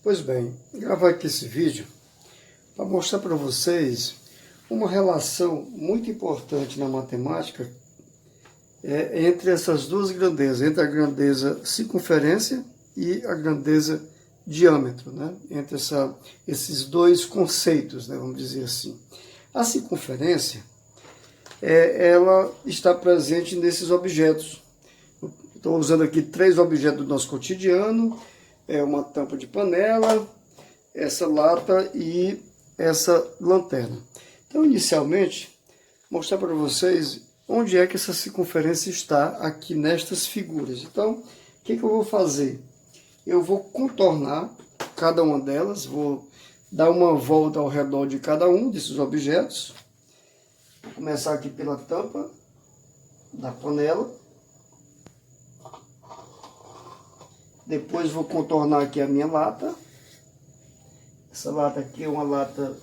Pois bem, gravar aqui esse vídeo para mostrar para vocês uma relação muito importante na matemática entre essas duas grandezas, entre a grandeza circunferência e a grandeza diâmetro, né? Entre esses dois conceitos, né? Vamos dizer assim. A circunferência, ela está presente nesses objetos. Estou usando aqui 3 objetos do nosso cotidiano, uma tampa de panela, essa lata e essa lanterna. Então, inicialmente, mostrar para vocês onde é que essa circunferência está aqui nestas figuras. Então, o que eu vou fazer? Eu vou contornar cada uma delas, vou dar uma volta ao redor de cada um desses objetos. Vou começar aqui pela tampa da panela. Depois vou contornar aqui a minha lata. Essa lata aqui é uma lata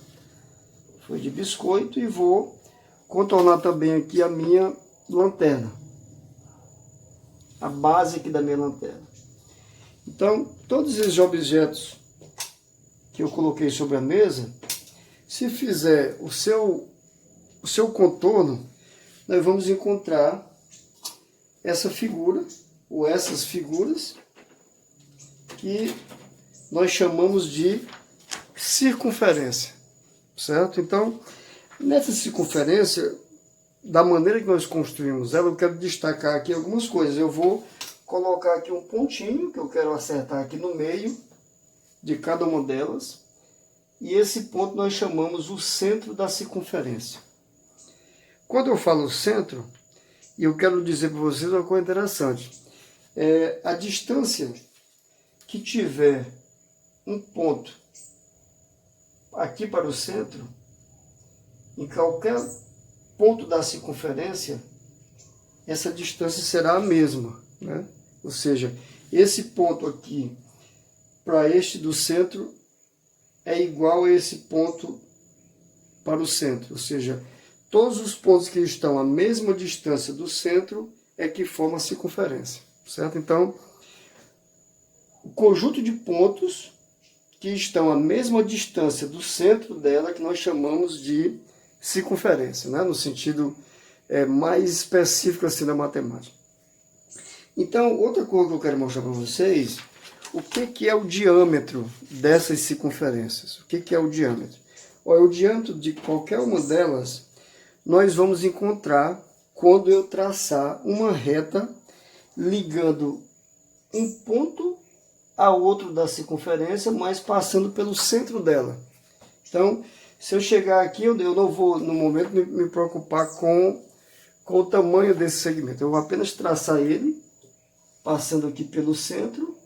foi de biscoito e vou contornar também aqui a minha lanterna. A base aqui da minha lanterna. Então, todos esses objetos que eu coloquei sobre a mesa, se fizer o seu contorno, nós vamos encontrar essa figura, ou essas figuras, que nós chamamos de circunferência, certo? Então, nessa circunferência, da maneira que nós construímos ela, eu quero destacar aqui algumas coisas. Eu vou colocar aqui um pontinho, que eu quero acertar aqui no meio de cada uma delas, e esse ponto nós chamamos o centro da circunferência. Quando eu falo centro, eu quero dizer para vocês uma coisa interessante. A distância que tiver um ponto aqui para o centro, em qualquer ponto da circunferência, essa distância será a mesma, né? Ou seja, esse ponto aqui para este do centro é igual a esse ponto para o centro. Ou seja, todos os pontos que estão à mesma distância do centro é que formam a circunferência, certo? Então, o conjunto de pontos que estão à mesma distância do centro dela, que nós chamamos de circunferência, né? No sentido mais específico assim da matemática. Então, outra coisa que eu quero mostrar para vocês, o que é o diâmetro dessas circunferências? O que é o diâmetro? Olha, o diâmetro de qualquer uma delas, nós vamos encontrar quando eu traçar uma reta ligando um ponto a outro da circunferência, mas passando pelo centro dela. Então, se eu chegar aqui, eu não vou, no momento, me preocupar com o tamanho desse segmento. Eu vou apenas traçar ele, passando aqui pelo centro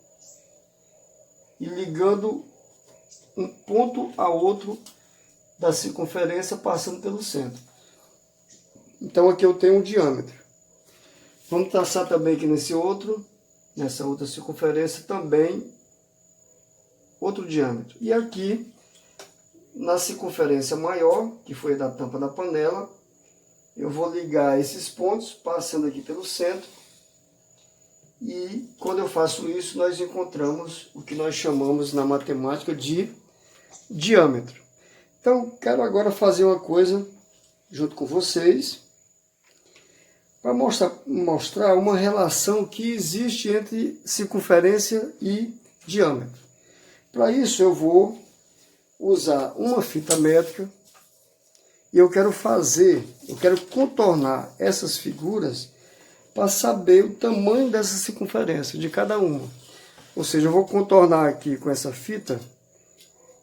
e ligando um ponto a outro da circunferência, passando pelo centro. Então, aqui eu tenho um diâmetro. Vamos traçar também aqui nessa outra circunferência também outro diâmetro. E aqui, na circunferência maior, que foi a da tampa da panela, eu vou ligar esses pontos, passando aqui pelo centro. E quando eu faço isso, nós encontramos o que nós chamamos na matemática de diâmetro. Então, quero agora fazer uma coisa junto com vocês, para mostrar uma relação que existe entre circunferência e diâmetro. Para isso eu vou usar uma fita métrica e eu quero contornar essas figuras para saber o tamanho dessa circunferência de cada uma. Ou seja, eu vou contornar aqui com essa fita,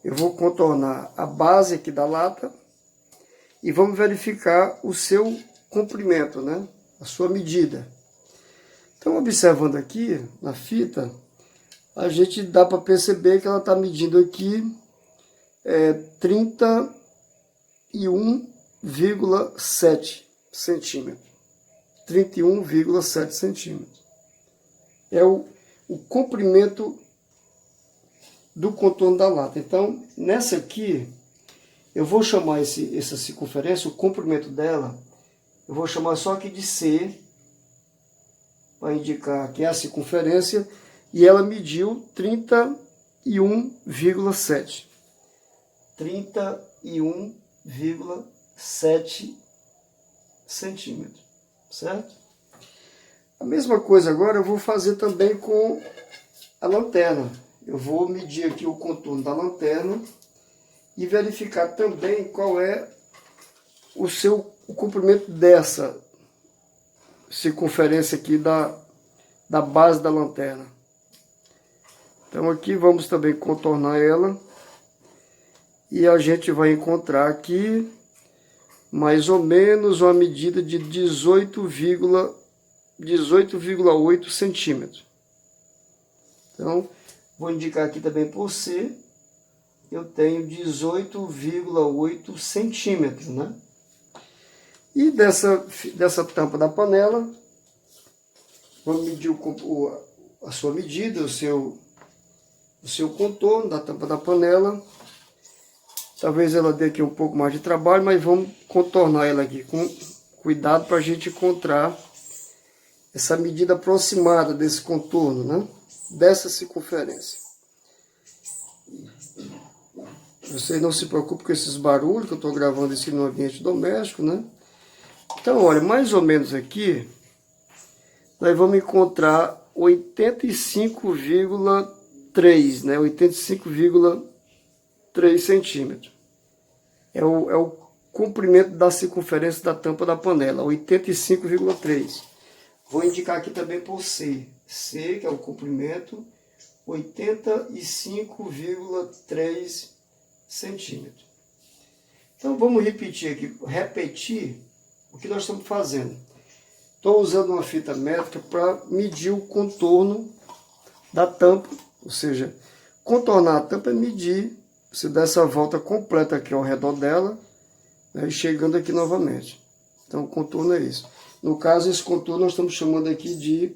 eu vou contornar a base aqui da lata e vamos verificar o seu comprimento, né? A sua medida. Então, observando aqui na fita, a gente dá para perceber que ela está medindo aqui 31,7 centímetros. 31,7 centímetros. É o comprimento do contorno da lata. Então, nessa aqui, eu vou chamar essa circunferência, o comprimento dela, eu vou chamar só aqui de C, para indicar que é a circunferência, e ela mediu 31 31,7. 31,7 centímetros, certo? A mesma coisa agora eu vou fazer também com a lanterna. Eu vou medir aqui o contorno da lanterna e verificar também qual é o comprimento dessa circunferência aqui da base da lanterna. Então aqui vamos também contornar ela e a gente vai encontrar aqui mais ou menos uma medida de 18,8 centímetros. Então, vou indicar aqui também por C, eu tenho 18,8 centímetros, né? E dessa tampa da panela, vamos medir a sua medida, o seu contorno da tampa da panela. Talvez ela dê aqui um pouco mais de trabalho, mas vamos contornar ela aqui com cuidado para a gente encontrar essa medida aproximada desse contorno, né? Dessa circunferência. Vocês não se preocupem com esses barulhos, que eu estou gravando isso no ambiente doméstico, né? Então, olha, mais ou menos aqui, nós vamos encontrar 85,3, né? 85,3 centímetros. É o comprimento da circunferência da tampa da panela, 85,3. Vou indicar aqui também por C. C, que é o comprimento, 85,3 centímetros. Então, vamos repetir aqui. Repetir o que nós estamos fazendo. Estou usando uma fita métrica para medir o contorno da tampa, ou seja, contornar a tampa é medir, você dá essa volta completa aqui ao redor dela, né, e chegando aqui novamente. Então o contorno é isso. No caso, esse contorno nós estamos chamando aqui de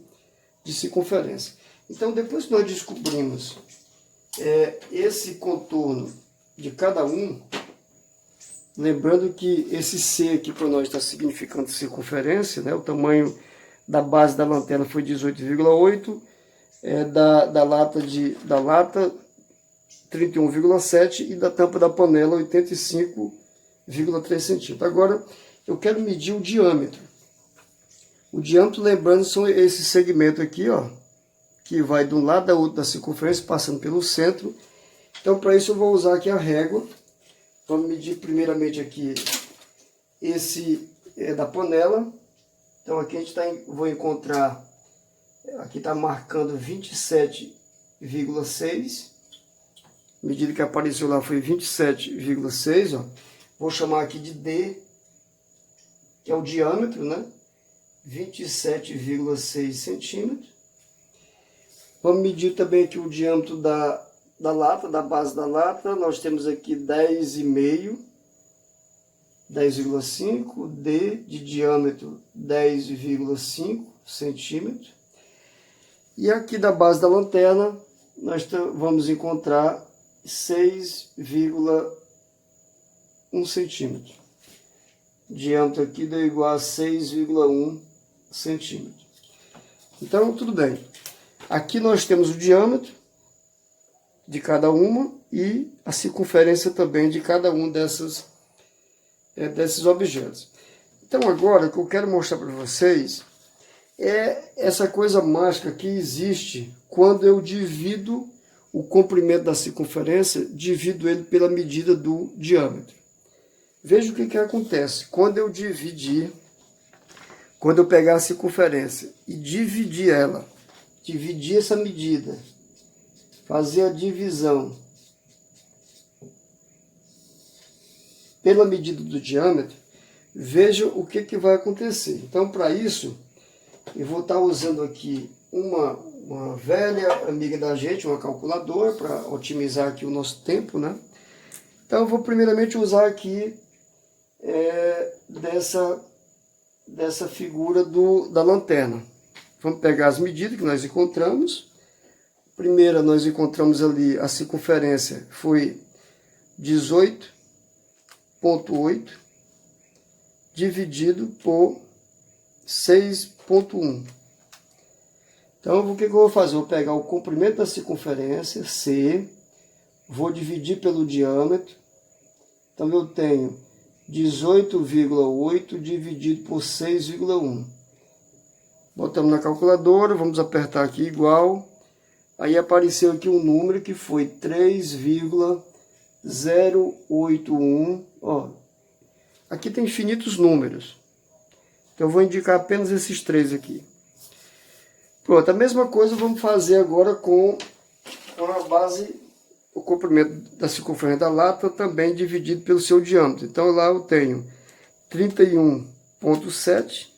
circunferência. Então, depois que nós descobrimos esse contorno de cada um, lembrando que esse C aqui para nós está significando circunferência, né? O tamanho da base da lanterna foi 18,8, da lata 31,7 e da tampa da panela 85,3 centímetros. Agora eu quero medir o diâmetro. O diâmetro, lembrando, são esse segmento aqui, ó, que vai de um lado a outro da circunferência, passando pelo centro. Então, para isso eu vou usar aqui a régua. Vamos medir primeiramente aqui esse da panela. Então aqui a gente vou encontrar, aqui está marcando 27,6. A medida que apareceu lá foi 27,6. Ó. Vou chamar aqui de D, que é o diâmetro, né? 27,6 centímetros. Vamos medir também aqui o diâmetro da lata, da base da lata. Nós temos aqui 10,5, 10,5, D de diâmetro 10,5 centímetros. E aqui da base da lanterna nós vamos encontrar 6,1 centímetro. Diâmetro aqui deu igual a 6,1 centímetros. Então, tudo bem. Aqui nós temos o diâmetro de cada uma e a circunferência também de cada um desses objetos. Então agora o que eu quero mostrar para vocês é essa coisa mágica que existe quando eu divido o comprimento da circunferência, divido ele pela medida do diâmetro. Veja o que acontece. Quando eu pegar a circunferência e dividir essa medida, fazer a divisão pela medida do diâmetro, veja o que vai acontecer. Então, para isso, eu vou estar usando aqui uma velha amiga da gente, uma calculadora, para otimizar aqui o nosso tempo, né? Então, eu vou primeiramente usar aqui dessa figura da lanterna. Vamos pegar as medidas que nós encontramos. Primeira, nós encontramos ali a circunferência foi 18,8 dividido por 6,1. Então, o que eu vou fazer? Eu vou pegar o comprimento da circunferência, C, vou dividir pelo diâmetro. Então, eu tenho 18,8 dividido por 6,1. Botamos na calculadora, vamos apertar aqui igual. Aí apareceu aqui um número que foi 3,081. Ó, aqui tem infinitos números. Então, eu vou indicar apenas esses três aqui. Pronto, a mesma coisa vamos fazer agora com a base, o comprimento da circunferência da lata também dividido pelo seu diâmetro. Então, lá eu tenho 31,7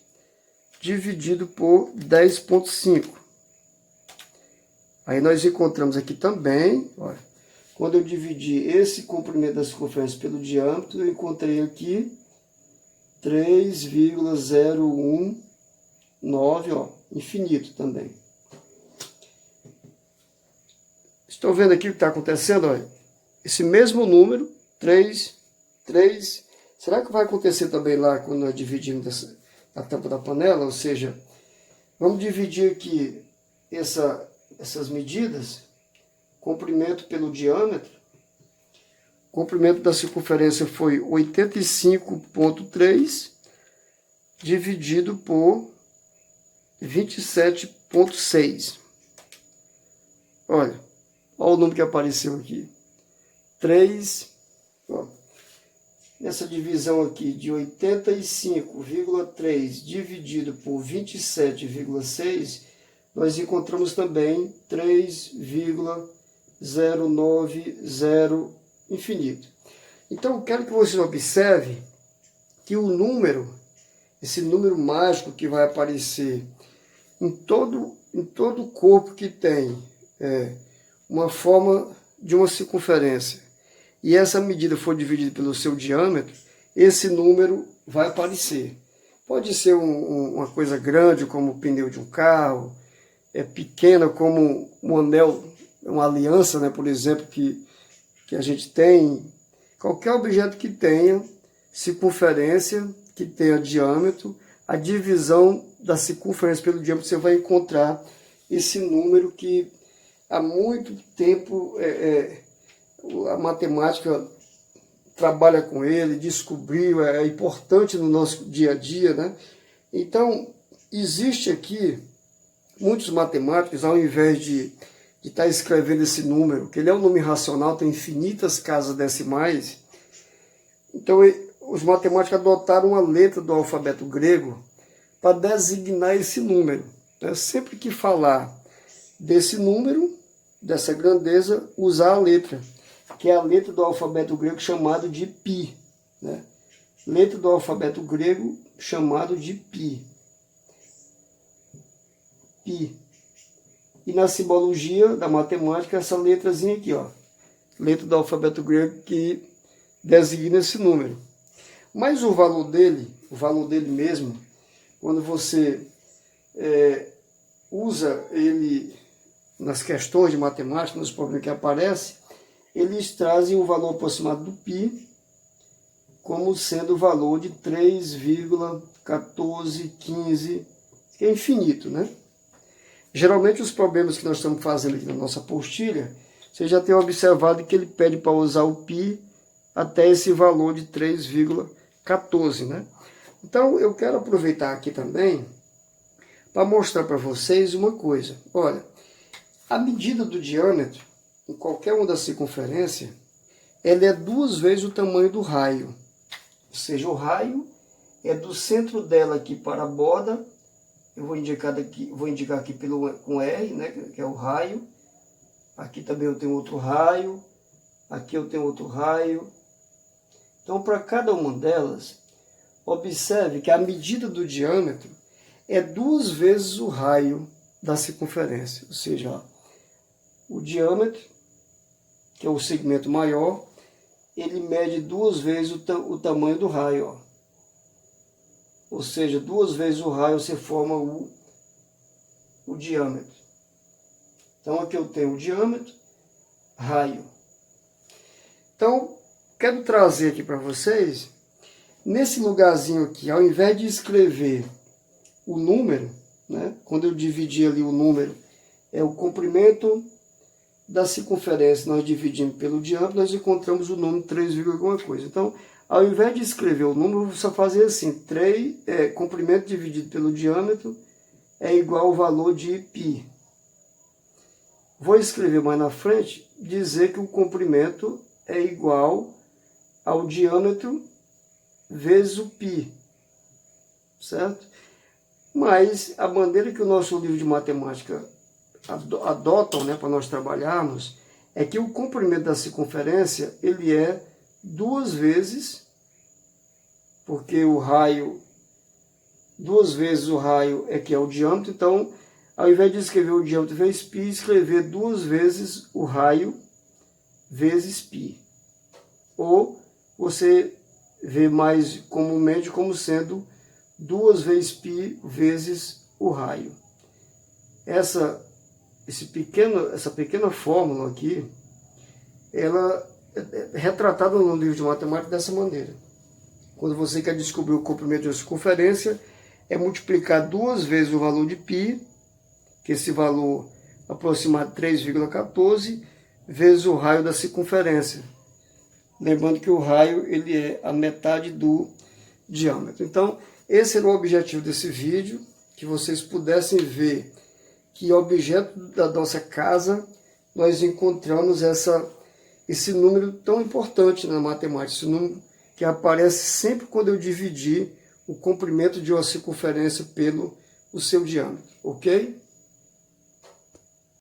dividido por 10,5. Aí nós encontramos aqui também, olha, quando eu dividi esse comprimento da circunferência pelo diâmetro, eu encontrei aqui 3,019, ó, infinito também. Estão vendo aqui o que está acontecendo? Olha, esse mesmo número, 3, será que vai acontecer também lá quando nós dividimos a tampa da panela? Ou seja, vamos dividir aqui essas medidas, comprimento pelo diâmetro. O comprimento da circunferência foi 85,3 dividido por 27,6. Olha o número que apareceu aqui. 3, ó, nessa divisão aqui de 85,3 dividido por 27,6, nós encontramos também 3,090 infinito. Então, eu quero que você observe que o número, esse número mágico que vai aparecer em todo o corpo que tem uma forma de uma circunferência, e essa medida for dividida pelo seu diâmetro, esse número vai aparecer. Pode ser uma coisa grande, como o pneu de um carro, pequena, como um anel, uma aliança, né, por exemplo, que a gente tem. Qualquer objeto que tenha circunferência, que tenha diâmetro, a divisão da circunferência pelo diâmetro, você vai encontrar esse número que há muito tempo a matemática trabalha com ele, descobriu, é importante no nosso dia a dia, né? Então, existe aqui muitos matemáticos, ao invés de estar escrevendo esse número, que ele é um número racional, tem infinitas casas decimais, então os matemáticos adotaram uma letra do alfabeto grego para designar esse número, né? Sempre que falar desse número, dessa grandeza, usar a letra, que é a letra do alfabeto grego chamado de π, né? Letra do alfabeto grego chamado de π. Π. E na simbologia da matemática, essa letrazinha aqui, ó, letra do alfabeto grego que designa esse número. Mas o valor dele mesmo, quando você usa ele nas questões de matemática, nos problemas que aparecem, eles trazem o valor aproximado do π como sendo o valor de 3,1415, que é infinito, né? Geralmente os problemas que nós estamos fazendo aqui na nossa apostila, você já tem observado que ele pede para usar o π até esse valor de 3,14, né? Então eu quero aproveitar aqui também para mostrar para vocês uma coisa. Olha, a medida do diâmetro, em qualquer uma das circunferências, ela é 2 vezes o tamanho do raio. Ou seja, o raio é do centro dela aqui para a borda. Eu vou indicar aqui com R, né, que é o raio. Aqui também eu tenho outro raio. Aqui eu tenho outro raio. Então, para cada uma delas, observe que a medida do diâmetro é 2 vezes o raio da circunferência. Ou seja, ó, o diâmetro, que é o segmento maior, ele mede 2 vezes o tamanho do raio. Ó. Ou seja, 2 vezes o raio você forma o diâmetro. Então aqui eu tenho o diâmetro, raio. Então, quero trazer aqui para vocês, nesse lugarzinho aqui, ao invés de escrever o número, né, quando eu dividi ali o número, é o comprimento da circunferência nós dividimos pelo diâmetro, nós encontramos o número 3, alguma coisa. Então, ao invés de escrever o número, eu vou só fazer assim, comprimento dividido pelo diâmetro é igual ao valor de π. Vou escrever mais na frente, dizer que o comprimento é igual ao diâmetro vezes o π, certo? Mas a maneira que o nosso livro de matemática adotam, né, para nós trabalharmos, é que o comprimento da circunferência, ele é 2 vezes, porque o raio, 2 vezes o raio é que é o diâmetro, então, ao invés de escrever o diâmetro vezes π, escrever 2 vezes o raio vezes π. Ou você vê mais comumente como sendo 2 vezes π vezes o raio. Essa pequena fórmula aqui, ela é retratada no livro de matemática dessa maneira. Quando você quer descobrir o comprimento de uma circunferência, é multiplicar 2 vezes o valor de π, que esse valor aproximado 3,14, vezes o raio da circunferência. Lembrando que o raio ele é a metade do diâmetro. Então, esse era o objetivo desse vídeo, que vocês pudessem ver que objeto da nossa casa nós encontramos esse número tão importante na matemática, esse número que aparece sempre quando eu dividir o comprimento de uma circunferência pelo o seu diâmetro, ok?